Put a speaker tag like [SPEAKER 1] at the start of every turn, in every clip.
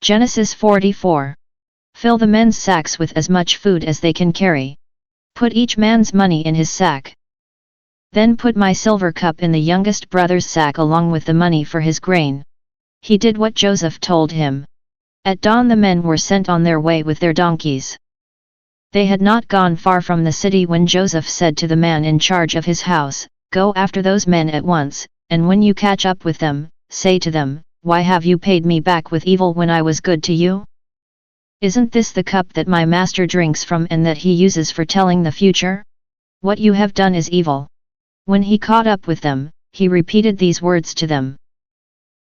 [SPEAKER 1] Genesis 44. Fill the men's sacks with as much food as they can carry. Put each man's money in his sack. Then put my silver cup in the youngest brother's sack along with the money for his grain. He did what Joseph told him. At dawn the men were sent on their way with their donkeys. They had not gone far from the city when Joseph said to the man in charge of his house, "Go after those men at once, and when you catch up with them, say to them, 'Why have you paid me back with evil when I was good to you? Isn't this the cup that my master drinks from and that he uses for telling the future? What you have done is evil.'" When he caught up with them, he repeated these words to them.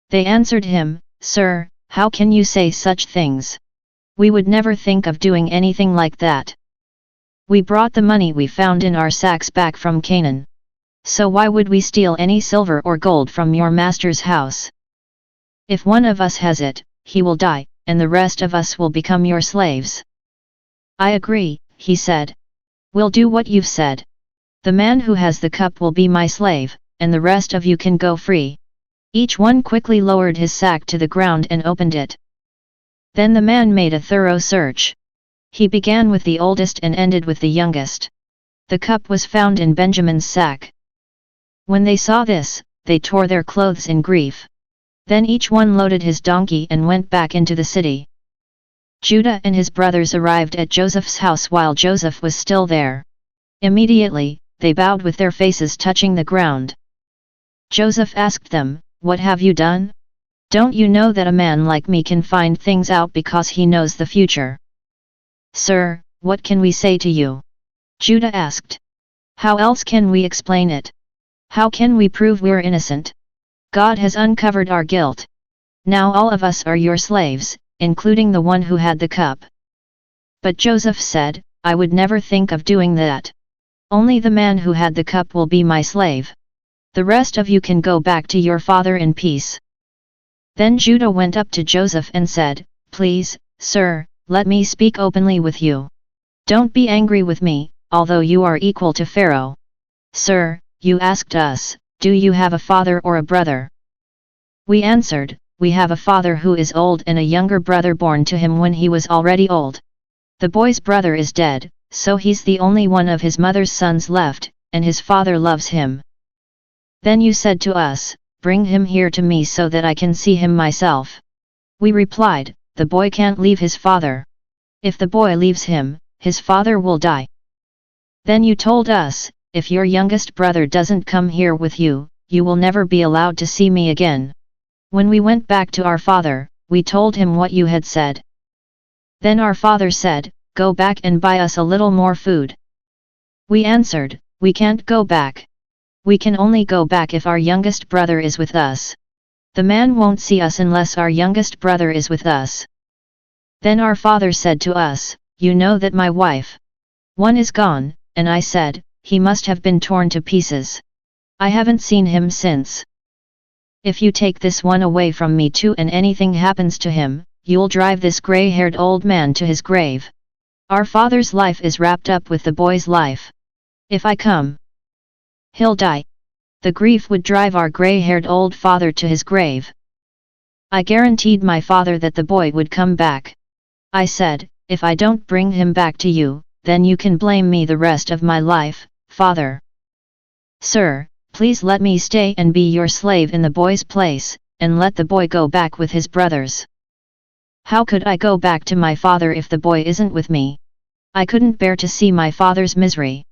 [SPEAKER 1] They answered him, "Sir, how can you say such things? We would never think of doing anything like that. We brought the money we found in our sacks back from Canaan. So why would we steal any silver or gold from your master's house? If one of us has it, he will die, and the rest of us will become your slaves." "I agree," he said. "We'll do what you've said. The man who has the cup will be my slave, and the rest of you can go free." Each one quickly lowered his sack to the ground and opened it. Then the man made a thorough search. He began with the oldest and ended with the youngest. The cup was found in Benjamin's sack. When they saw this, they tore their clothes in grief. Then each one loaded his donkey and went back into the city. Judah and his brothers arrived at Joseph's house while Joseph was still there. Immediately, they bowed with their faces touching the ground. Joseph asked them, "What have you done? Don't you know that a man like me can find things out because he knows the future?" "Sir, what can we say to you?" Judah asked. "How else can we explain it? How can we prove we're innocent? God has uncovered our guilt. Now all of us are your slaves, including the one who had the cup." But Joseph said, "I would never think of doing that. Only the man who had the cup will be my slave. The rest of you can go back to your father in peace." Then Judah went up to Joseph and said, "Please, sir, let me speak openly with you. Don't be angry with me, although you are equal to Pharaoh. Sir, you asked us, 'Do you have a father or a brother?' We answered, 'We have a father who is old and a younger brother born to him when he was already old. The boy's brother is dead, so he's the only one of his mother's sons left, and his father loves him. Then you said to us, 'Bring him here to me so that I can see him myself.' We replied, 'The boy can't leave his father. If the boy leaves him, his father will die.' Then you told us, 'If your youngest brother doesn't come here with you, you will never be allowed to see me again.' When we went back to our father, we told him what you had said. Then our father said, 'Go back and buy us a little more food.' We answered, 'We can't go back. We can only go back if our youngest brother is with us. The man won't see us unless our youngest brother is with us.' Then our father said to us, 'You know that my wife one is gone,' and I said, 'He must have been torn to pieces. I haven't seen him since. If you take this one away from me too and anything happens to him, you'll drive this gray-haired old man to his grave. Our father's life is wrapped up with the boy's life. If I come, he'll die. The grief would drive our gray-haired old father to his grave.' I guaranteed my father that the boy would come back. I said, 'If I don't bring him back to you, then you can blame me the rest of my life, father. Sir, please let me stay and be your slave in the boy's place, and let the boy go back with his brothers.' How could I go back to my father if the boy isn't with me? I couldn't bear to see my father's misery.